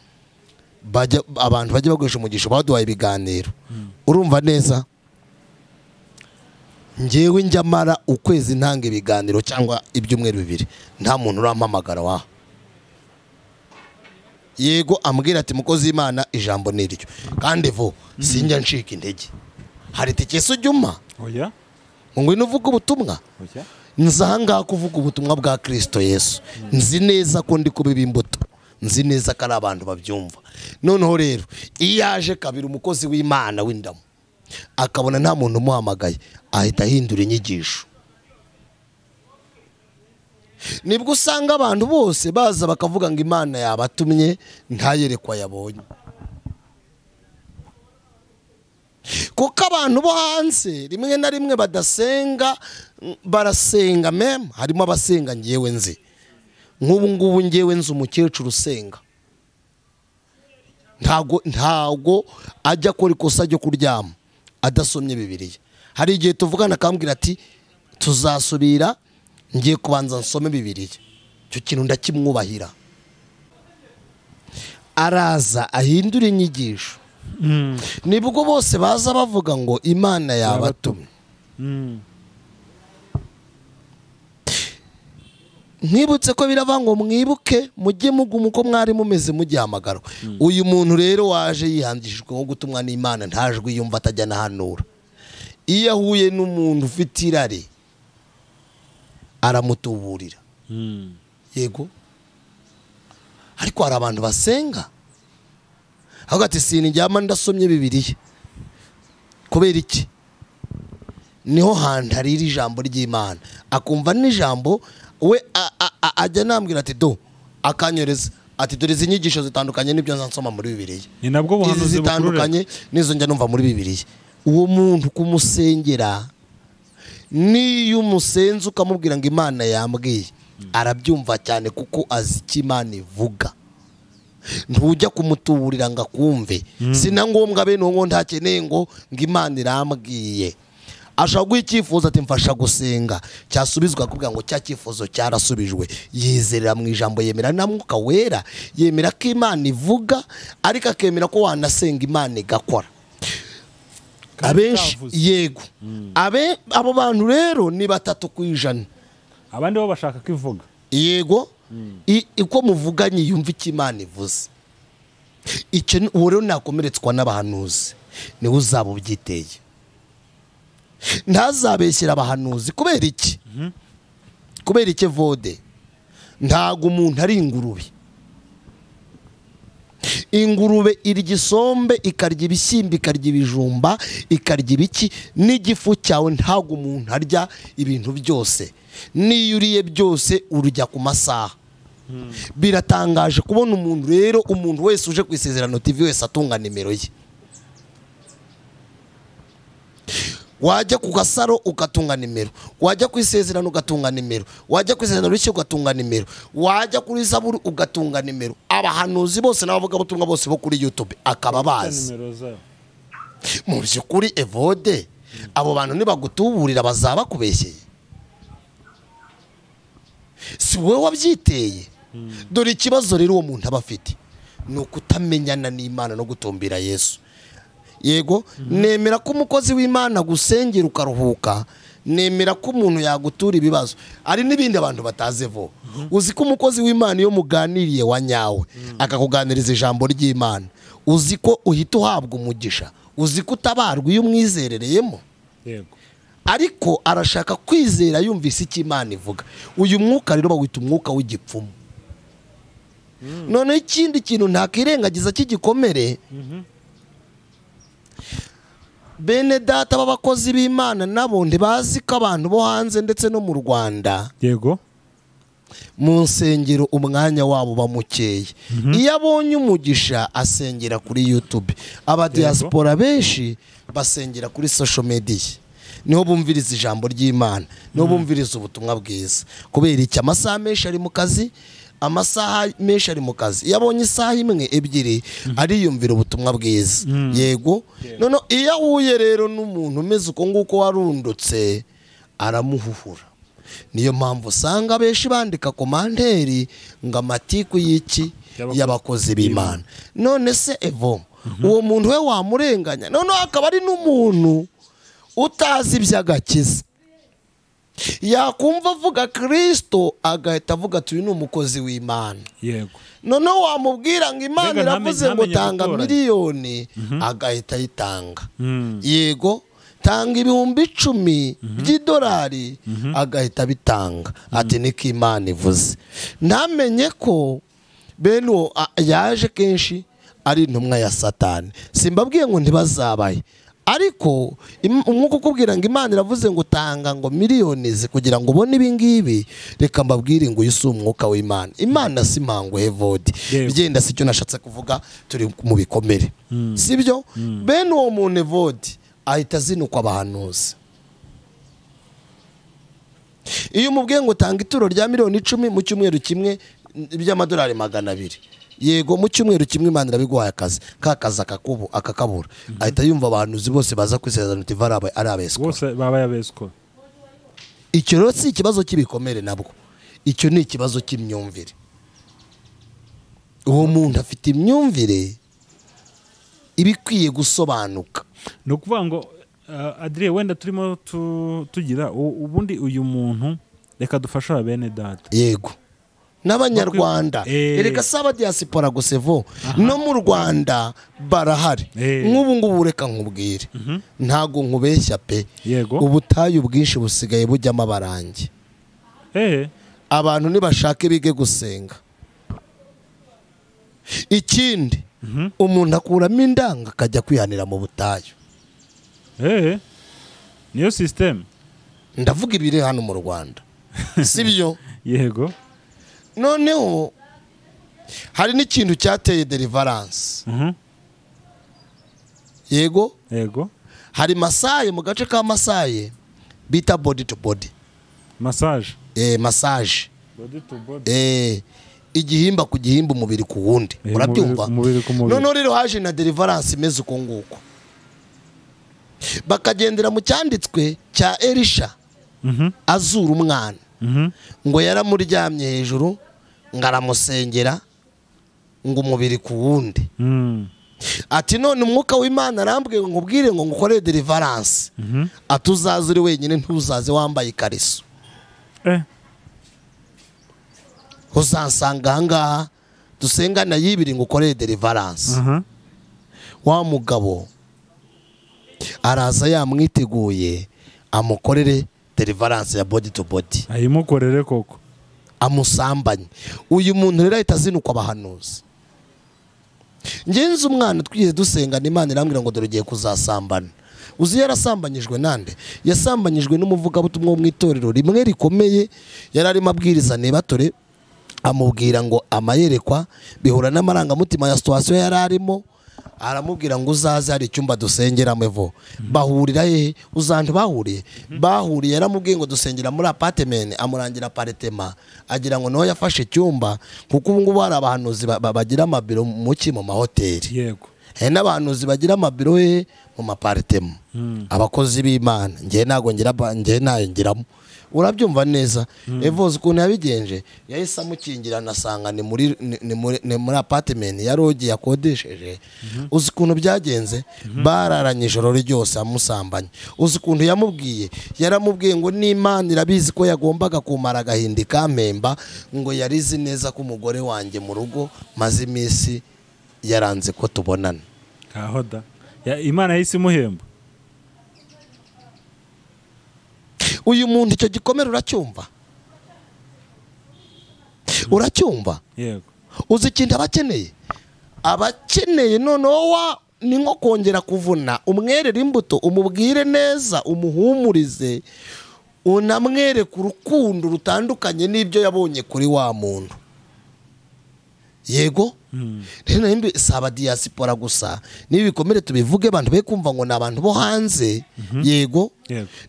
abantu bajye baguhesha umugisha baduhaye ibiganiro. Urumva neza? Njyewe njya mara ukwezi ntanga ibiganiro cyangwa ibyumweru 2 nta muntu urampamagara wa. Yego ambwira ati mukozi w'Imana ijambo niryo kandi vo sinjya ncika intege. Hari tikese ujyuma oya ngo nuvuga ubutumwa oya nzanga kuvuga ubutumwa bwa Kristo Yesu. Nzi neza ko ndi kubiba imbuto, nzi neza ko ari abantu babyumva. Noneho rero iyaje kabiri umukozi w'Imana w'indamu akabona nta muntu umuhamagaye ahita ahindura inyigisho. Nibwo usanga abantu bose baza bakavuga ngo Imana yabatumye ntayerekwa yabonye. Kuko abantu bo hanze rimwe na rimwe badasenga, barasenga meme, harimo abasenga ngewe nzi. Nk'ubu ngubu ngewe nzi umukecuru usenga, ntago ajya kora ikosa ryo kuryama adasomye Bibiliya. Hari igihe tuvugana akambwira ati tuzasubira ngiye kubanza nsome Bibiliya. Cyo kintu ndakimwubahira. Araza ahindura inyigisho. Nibwo bose baza bavuga ngo Imana yabatumye. Nkibutse ko biravango mwibuke mujye muguma uko mwari mumeze mugihamagaro. Uyu muntu rero waje yihandishijwe nko gutumwa n'Imana ntajwe yumva atajya nahanura. Iyo ahuye n'umuntu ufite irari aramutuburira. Yego, ariko hari abantu basenga hagati sinijyama ndasomye Bibiliya. Kubera iki? Niho hantu hari ijambo ry'Imana akumva n'ijambo we ajya nambwira ati do akanyoreza ati dore izi nyigisho zitandukanye nibyo nzansoma muri Bibiliya. Ni nabwo buhanuzi zitandukanye nizo njya numva muri Bibiliya. Uwo muntu kumusengera niyo umusenze ukamubwira ngo Imana yambwiye arabyumva cyane kuko azi icyo Imana ivuga. Ntujya kumutuburira ngo akumve. Sina ngombwa bene ngo ntakeneye ngo Imana irambwiye. Ashagwa icyifuzo ati mfasha gusenga cyasubizwa kuvuga ngo cya cyifuzo cyarasubijwe. Yizerera mu ijambo, yemera na Mwuka Wera, yemera ko Imana ivuga, ariko akemera ko wanasenga Imana igakora. Abenshi yego abo bantu rero ni 3%. Abandi bo bashaka kwivuga. Yego iko muvuganye yumva icyo Imana ivuze. Icyo rero nakomeretswa n'abahanuzi ni uzaba ubyiteye. Ntazabeshyira abahanuzi kubera iki? Kubera iki vode? Ntago umuntu ari ingurube. Ingurube irya isombe, ikarya ibishyimbo, ikarya ibijumba, ikarya ibiki. N'igifu cyawe ntago umuntu arya ibintu byose. Niyo uriye byose urya ku masaha. Biratangaje kubona umuntu rero, umuntu wese uje ku ISEZERANO TV wese atunga nimero ye. Wajya ku Gasaro ugatunga nimero, wajya ku ISEZERANO ugatunga nimero, wajya ku ISEZERANO rishye ugatunga nimero, wajya kuri Zaburi ugatunga nimero. Abahanuzi bose n'abavuga butumwa bose bo kuri YouTube akaba bazi. Mu byukuri evode abo bantu nibagutuburira bazaba kubeshyeye. Si wowe wabyiteye. Dore ikibazo rero uwo muntu aba afite ni ukutamenyana n'Imana no gutumbira Yesu. Yego, nemera ko umukozi w'Imana gusengera ukaruhuka, nemera ko umuntu yagutura ibibazo. Ari n'ibindi abantu batazevo. Uzi ko umukozi w'Imana iyo muganiriye wa nyawe akakuganiriza ijambo ry'Imana, uzi ko uhita uhabwa umugisha, uzi ko utabarwa iyo umwizerereyemo. Yego, ariko arashaka kwizera yumvise icyo Imana ivuga. Uyu mwuka rero bawita umwuka w'igipfumu. None ikindi kintu ntakirengagiza cy'igikomere, bene data b'abakozi b'Imana nabo ntibazi ko abantu bo hanze ndetse no mu Rwanda yego mu nsengero umwanya wabo bamukeye. Iyo abonye umugisha asengera kuri YouTube. Aba-Diaspora benshi basengera kuri social media. Niho bumviriza ijambo ry'Imana, niho bumviriza ubutumwa bwiza. Kubera iki amasaha menshi ari mu kazi, amasaha menshi ari mu kazi, yabonye isaha imwe ebyiri ariyumvira ubutumwa bwiza. Yego, none iyo ahuye rero n'umuntu umeze uko nguko warundutse aramuhuhura. Niyo mpamvu usanga benshi bandika komanteri ngo amatiku y'iki y'abakozi b'Imana. None se Evo, uwo muntu we wamurenganya, none akaba ari n'umuntu utazi iby'agakiza, yakumva avuga Kristo agahita avuga ati uyu ni umukozi w'Imana. Yego, none wamubwira ngo Imana iravuze ngo tanga miliyoni, agahita ayitanga. Yego, tanga ibihumbi 10 by'idolari, agahita bitanga ati niko Imana ivuze. Ntamenye ko bene yaje kenshi ari intumwa ya Satani. Simbabwiye ngo ntibazabaye, ariko umwuka ukubwira ngo Imana iravuze ngo tanga ngo miliyoni kugira ngo ubone ibi ngibi, reka mbabwire ngo uyu si umwuka w'Imana. Imana si mpango Evodi. Bigenda si cyo nashatse kuvuga, turi mu bikomere. Sibyo? Bene uwo muntu Evodi ahita azinukwa abahanuzi. Iyo umubwiye ngo tanga ituro rya miliyoni 10 mu cyumweru kimwe by'amadolari 200, yego mu cyumweru kimwe Imana irabiguhaye akazi, kakaza akakabura, ahita yumva abahanuzi bose baza kwisezerano uti ari abeswa, bose baba yabeswa. Icyo rero si ikibazo cy'ibikomere nabwo, icyo ni ikibazo cy'imyumvire. Uwo muntu afite imyumvire ibikwiye gusobanuka. No kuvuga ngo Adrien, wenda turimo tugira ubundi uyu muntu reka dufasha bene data. Yego, n'abanyarwanda reka saba diaspora gusevo no mu Rwanda barahari. Nk'ubu ngubu reka nkubwire, ntago nkubeshya pe. Ubutayu bwinshi busigaye bujyamo abarangi. Abantu nibashake bige gusenga. Ikindi umuntu akuramo indanga akajya kwihanira mu butayu. Niyo system ndavuga ibiri hano mu Rwanda. Sibyo? Yego. Noneho hari n'ikintu cyateye deliverance. Yego, hari masaye mu gace ka Masaye bita body to body massage. Massage body to body, igihimba ku gihimba, umubiri ku wundi. Urabyumva? Noneho rero haje na deliverance imeze uko nguko, bakagendera mu cyanditswe cya Elisha azura umwana, ngo yaramuryamye hejuru ngo aramusengera ngo umubiri ku wundi. Ati none umwuka w'Imana arambwiye ngo nkubwire ngo ngukore deliverance, atuzaze uri wenyine, ntuzaze wambaye ikariso. Uzansanga ahangaha dusengana yibiri ngo ukore deliverance. Wa mugabo araza yamwiteguye amukorere deliverance ya body to body, ayimukorere koko amusambanye. Uyu muntu rero ahita azinukwa abahanuzi. Ngenzi umwana twize dusengana, Imana irambwira ngo dore ugiye kuzasambana. Uzi yarasambanyijwe nande? Yasambanyijwe n'umuvugabutumwa wo mu itorero rimwe rikomeye, yari arimo abwiriza Nebatore, amubwira ngo amayerekwa bihura n'amarangamutima ya situation yari arimo. Aramubwira ngo uzaze hari icyumba dusengeramo Evo. Bahurira he? Uzantu bahuriye yaramubwiye ngo dusengera muri apartment, amurangira apartment, agira ngo no yafashe icyumba, kuko ubu ngubu hari abahanuzi bagira amabiro mu mahoteli. Yego, n'abahanuzi bagira amabiro he mu mapartment. Abakozi b'Imana ngiye nago nayingiramo. Urabyumva neza? Evoze ukuntu yabigenje, yahise amukingirana asanga ni muri apartment ya rogi yakodesheje. Uzi ukuntu byagenze? Bararanye ijoro ryose amusambanye. Uzi ukuntu yamubwiye? Yaramubwiye ngo n'Imana irabizi ko yagombaga kumara agahindi kampemba, ngo yarizi neza ko umugore wanjye mu rugo maze iminsi yaranze ko tubonana. Kahoda Imana yahise imuhemba. Uyu muntu icyo gikomere uracyumva? Uracyumva? Yego. Uzi ikintu abakeneye noneho ni nko kongera kuvuna, umwerere imbuto, umubwire neza, umuhumurize, unamwereke urukundo rutandukanye n'ibyo yabonye kuri wa muntu. Yego? Rero nimba saba diaspora gusa nibi bikomere tubivuge, abantu be kumva ngo nabantu bo hanze. Yego,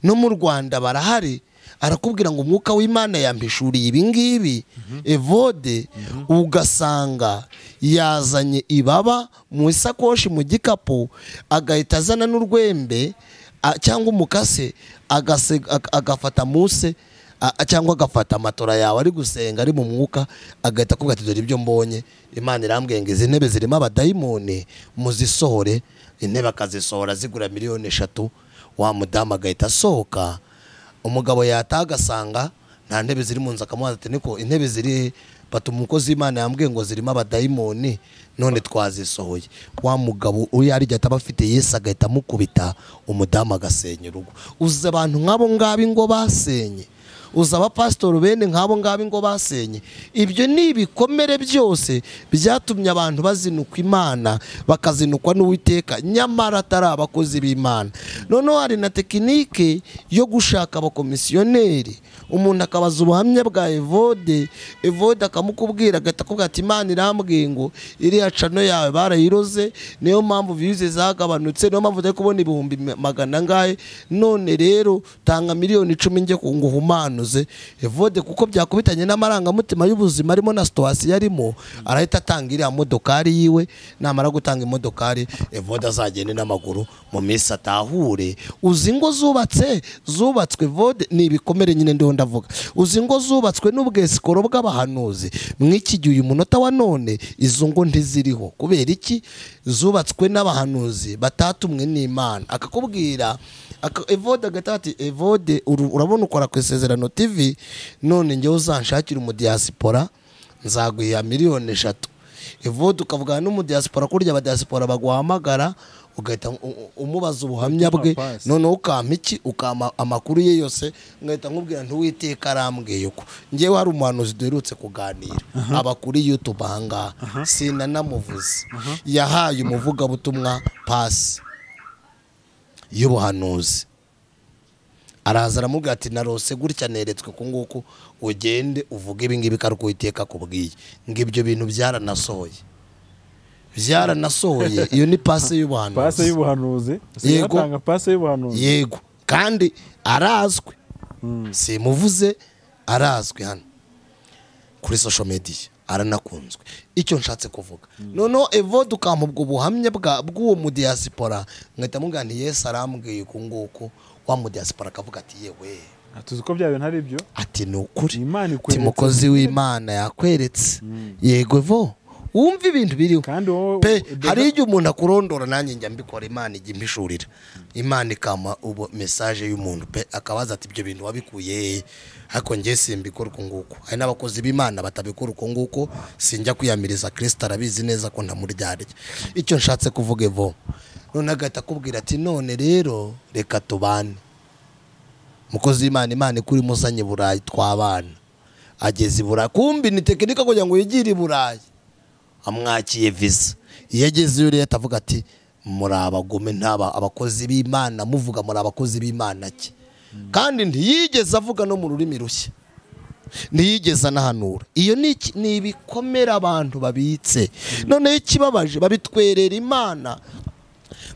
no mu Rwanda barahari arakubwira ngo umwuka w'Imana yampishuriye ibi ngibi. Evode ugasanga yazanye ibaba mu isakoshi mu gikapu, agahita azana n'urwembe cyangwa umukase, agafata muse cyangwa agafata amatora yawe ari gusenga ari mu mwuka, agahita akubwira ati dore ibyo mbonye, Imana irambwiye ngo izi ntebe zirimo abadayimoni muzisohore. Intebe akazisohora zigura miliyoni 3. Wa mudamu agahita asohoka, umugabo yataha agasanga nta ntebe ziri mu nzu, akamubaza ati niko intebe ziri, batuma umukozi w'Imana yambwiye ngo zirimo abadayimoni none twazisohoye. Wa mugabo uri ari ataba afite Yesu agahita amukubita, umudamu agasenya urugo. Uzi abantu nk'abo ngabo ngo basenye, uza abapasitoro bene nk'abo ngabo ngo basenye. Ibyo ni ibikomere byose byatumye abantu bazinuka Imana, bakazinukwa n'Uwiteka, nyamara atari abakozi b'Imana. Noneho hari na tekinike yo gushaka abakomisiyoneri. Umuntu akabaza ubuhamya bwa Evode, Evode akamukubwira, agahita akubwira ati Imana irambwiye ngo iriya cano yawe barayiroze, niyo mpamvu views zagabanutse, niyo mpamvu utari kubona 100 ngahe, none rero tanga miliyoni 10 njye nguhumanuze. Evode kuko byakubitanye n'amarangamutima y'ubuzima arimo na situation yarimo, arahita atanga iriya modokari yiwe. Namara gutanga imodokari, Evode azagende n'amaguru mu minsi atahure. Uzi ngo zubatswe Evode ni ibikomere nyine ndiho ndavuga. Uzi ngo zubatswe n'ubwesikoro bw'abahanuzi. Mw'iki gihe uyu munota wa none izo ngo ntiziriho. Kubera iki? Zubatswe n'abahanuzi batatumwe n'Imana. Akakubwira Evode agata ati Evode urabona ukora ku ISEZERANO TV, none njye uzanshakira umu-Diaspora nzaguha miliyoni 3. Evode ukavugana n'umu-Diaspora, kurya aba-Diaspora baguhamagara, ugahita umubaza ubuhamya bwe, none ukampa iki, ukama amakuru ye yose, ngahita nkubwira ntuwiteka arambwiye uko. Njyewe hari umuhanuzi duherutse kuganira aba kuri YouTube ahangaha, sinanamuvuze, yahaye umuvugabutumwa passe y'ubuhanuzi. Araza aramubwira ati narose gutya neretswe ku nguko, ugende uvuge ibi ngibi karuko Uwiteka kubwiye. Ngibyo bintu byaranasohoye. Iyo ni passe y'ubuhanuzi. Passe y'ubuhanuzi. Yego, passe y'ubuhanuzi. Yego, kandi arazwe. Simuvuze, arazwe hano kuri social media, aranakunzwe. Icyo nshatse kuvuga, noneho Evode ukamubwo ubuhamya bw'uwo mu-Diaspora, ngahita mubwira nti Yesu arambwiye ku nguko. Wa mu-Diaspora akavuga ati yewe, atuzi ko bya bintu ari byo, ati ni ukuri, ati mukozi w'Imana yakweretse. Yego Evo, wumva ibintu biriho pe. Hari igihe umuntu akurondora, nanjye njya mbikora, Imana ijya impishurira, Imana ikama ubu message y'umuntu pe, akabaza ati ibyo bintu wabikuye. Ariko njye simbikora uko nguko. Hari n'abakozi b'Imana batabikora uko nguko, sinjya kwiyamiriza. Kristo arabizi neza ko ntamuryarya. Icyo nshatse kuvuga Evo, none agahita akubwira ati none rero reka tubane. Mukozi w'Imana, Imana kuri musanye Burayi twabana. Ageze Burayi, kumbi ni tekinika kugira ngo yigire Burayi, amwakiye visa. Iyo ageze yo rero atavuga ati muri abagome ntaba abakozi b'Imana, muvuga muri abakozi b'Imana ki? Kandi ntiyigeze avuga no mu rurimi rushya, ntiyigeze anahanura. Iyo ni ibikomera abantu babitse. None ikibabaje babitwerera Imana,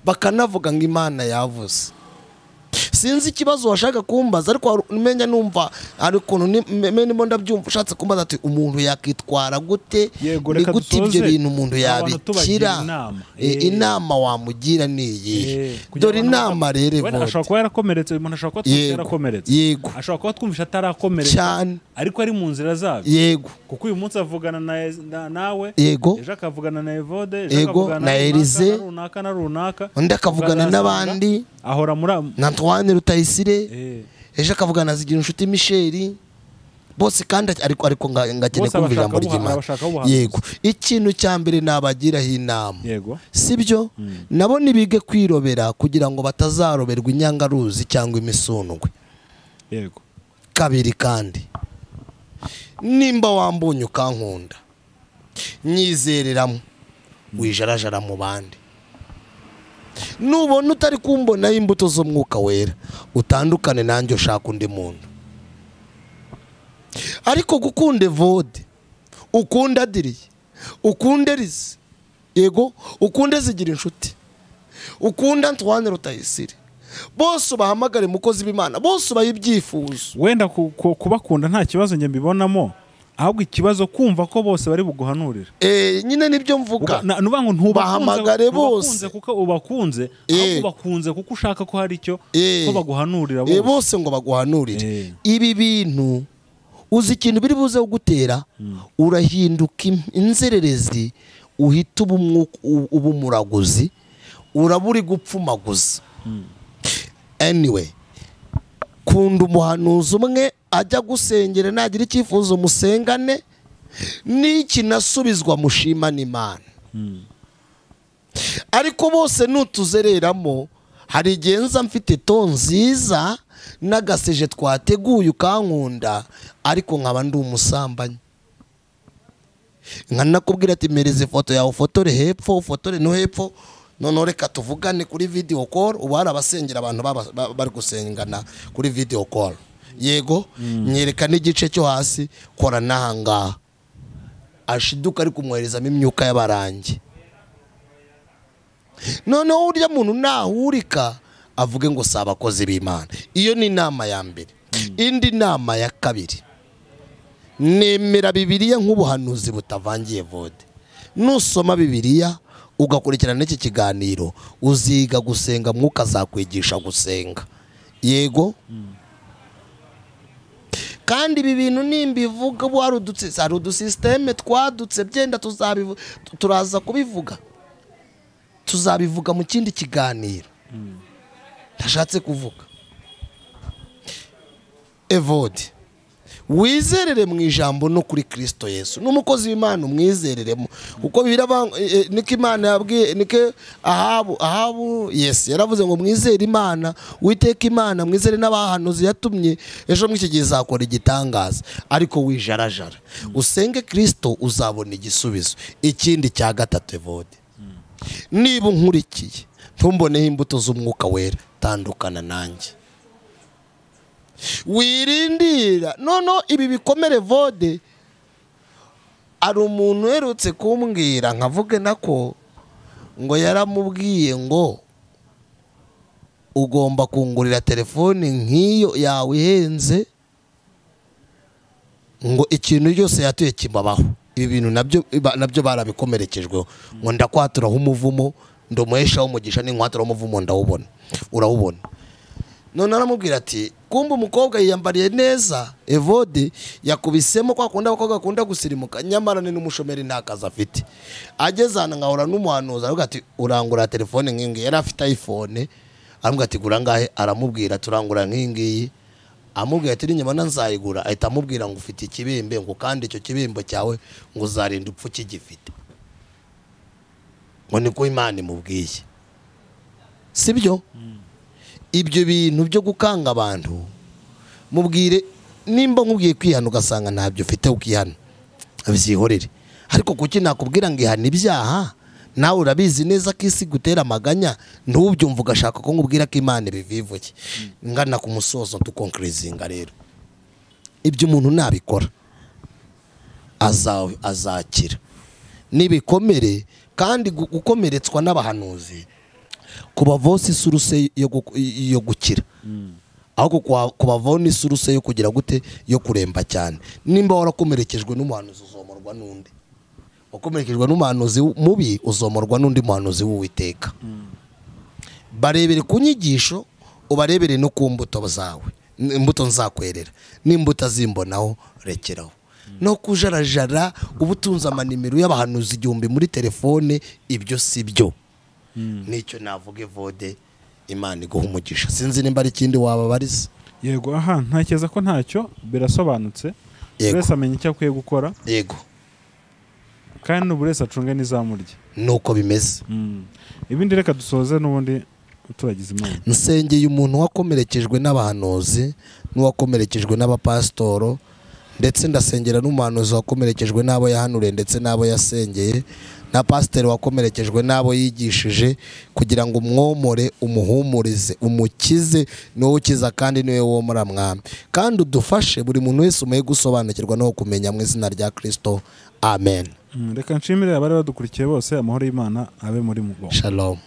bakanavuga ngo Imana yavuze. Sinzi ikibazo washaka kumbaza, ariko umenya numva ari ukuntu ndimo ndabyumva ushatse kumbaza ati umuntu yakitwara gute, ni gute ibyo bintu umuntu yabikira. Inama wamugira ni iyi. Dore inama rero Evode, ashobora kuba yarakomeretse, umuntu ashobora kuba yarakomeretse, yego, ashobora kuba twumvisha atarakomeretse cyane, ariko ari mu nzira zabyo. Yego, kuko uyu munsi avugana nawe, yego, ejo akavugana na Evode, yego, na Elize, runaka na runaka, undi akavugana n'abandi, ahora muri Natwane Rutayisire, ejo akavugana na Zigira inshuti Michel, bose kandi ariko ngakene kumva ijambo ry'Imana. Yego, ikintu cya mbere nabagiraho inama, sibyo, nabo nibige kwirobera kugira ngo batazaroberwa inyangaruzi cyangwa imisundwe. Yego, kabiri kandi nimba wambunye ukankunda, nyizereramo, wijarajara mu bandi. Nubona utari kumbona imbuto zo mwuka wera, utandukane nanjye ushaka undi muntu. Ariko gukunda Evode, ukunda Adiriye, ukunda Elize, yego, ukunda Zigira inshuti, ukunda Natwane Rutayisire, bose ubahamagare mukozi b'Imana, bose ubaha ibyifuzo. Wenda kubakunda nta kibazo njye mbibonamo, ahubwo ikibazo kumva ko bose bari buguhanurira. Nyine nibyo mvuga. Nuvuga ngo ntubahamagare bose kuko ubakunze, ahubwo ubakunze kuko ushaka ko hari icyo ko baguhanurira bose. Bose ngo baguhanurire. Ibi bintu uzi ikintu biri buze gutera, urahinduka inzererezi, uhita ubumuraguzi, uraburi gupfumaguza. Anyway, kunda umuhanuzi umwe ajya gusengera, nagira icyifuzo musengane, n'iki nasubizwa mushimana Imana. Ariko bose nutuzereramo, hari igihe nza mfite to nziza n'agaseje twateguye ukankunda, ariko nkaba ndi umusambanyi. Nkanakubwira ati mereze foto yawe, ufotore hepfo, ufotore no hepfo, none reka tuvugane kuri video call. Ubu hari abasengera abantu bari gusengana kuri video call. Yego, nyereka n'igice cyo hasi, kora nahanga. Ashiduka ari kumwoherezamo imyuka y'abarangi. Noneho urya muntu nahurika avuge ngo si abakozi b'Imana. Iyo ni inama ya mbere. Indi nama ya kabiri, nemera Bibiliya nk'ubuhanuzi butavangiye vode. Nusoma Bibiliya ugakurikirana n'iki kiganiro, uziga gusenga, mwuka azakwigisha gusenga. Yego. Kandi ibi bintu nimbivuga bo hari udusysteme twadutse, byenda turaza kubivuga, tuzabivuga mu kindi kiganiro. Ndashatse kuvuga Evode, wizerere mu ijambo no kuri Kristo Yesu. N'umukozi w'Imana umwizereremo, kuko niko Imana yabwiye, niko Ahabu yes yaravuze ngo mwizere Imana, Uwiteka Imana mwizere n'abahanuzi yatumye, ejo mw'iki gihe izakora igitangaza. Ariko wijarajara usenge Kristo, uzabona igisubizo. Ikindi cya gatatu Evode, niba unkurikiye ntumboneho imbuto z'umwuka wera, tandukana nanjye. Wirindira nono ibi bikomere Vode. Ari umuntu uherutse kumbwira, nkavuge nako ngo yaramubwiye ngo ugomba kungurira telefone nk'iyo yawe ihenze, ngo ikintu cyose yatuye kibabaho. Ibi bintu nabyo barabikomerekejweho, ngo ndakwaturaho umuvumo, ndomuheshaho umugisha, n'inkwatura umuvumo ndawubona, urawubona. None aramubwira ati kumba umukobwa yiyambariye neza, Evode yakubisemo kwa kunda abakobwa akunda gusirimuka, nyamara ni n'umushomeri nta kazi afite. Ageze hano ngahura n'umuhanuzi aravuga ati urangura telefone nk'ingi, yari afite iPhone. Aramubwira ati gura ngahe, aramubwira turangura nk'ingi. Amubwira ati n'inyuma nzayigura, ahita amubwira ngo ufite ikibembe, ngo kandi icyo kibembe cyawe ngo uzarinda upfu kigifite. Ngo niko Imana imubwiye, sibyo? Ibyo bintu byo gukanga abantu, mubwire nimba nkubwiye kwihana ugasanga ntabyo ufite ukihana, abyihorere. Ariko kuki nakubwira ngo ihana ibyaha, nawe urabizi neza ko isi gutera amaganya, ntubyumva ugashaka ko nkubwira ko Imana ibivivuye. Ngana ku musozo tukonkrezinga rero, ibyo umuntu nabikora azakira nibikomere. Kandi gukomeretswa n'abahanuzi kubavose isuruse yo gukira, ahubwo kubavona isuruse yo kugira gute, yo kuremba cyane. Nimba warakomerekejwe n'umuhanuzi uzomorwa n'undi, wakomerekejwe n'umuhanuzi mubi uzomorwa n'undi muhanuzi w'Uwiteka. Barebere ku nyigisho, ubarebere no ku mbuto zawe, imbuto nzakwerera, n'imbuto zimbonaho rekeraho. No kujarajara ubutunza amanimero y'abahanuzi 1000 muri telefone, ibyo sibyo. Nicyo navuga Evode, Imana iguha umugisha. Sinzi nimba ari ikindi wababariza. Yego, aha ntakeza ko ntacyo birasobanutse. Buri amenya icyo akwiye gukora. Yego. Kandi buri wese acunge n'izamurye. Nuko bimeze. Ibindi reka dusoze n'ubundi turagize Imana. Nsengeye umuntu wakomerekejwe n'abahanuzi, n'uwakomerekejwe n'abapastoro, ndetse ndasengera n'umuhanuzi wakomerekejwe n'abo yahanuriye ndetse n'abo yasengeye, na pasiteri wakomerekejwe n'abo yigishije, kugira ngo umwomore, umuhumurize, umukize. Niwe ukiza kandi niwe womora mwami. Kandi udufashe buri muntu wese umuhe gusobanukirwa no kumenya mu izina rya Kristo. Amen. Reka nshimire abari badukurikiye bose, amahoro y'Imana abe muri mu. Shalom.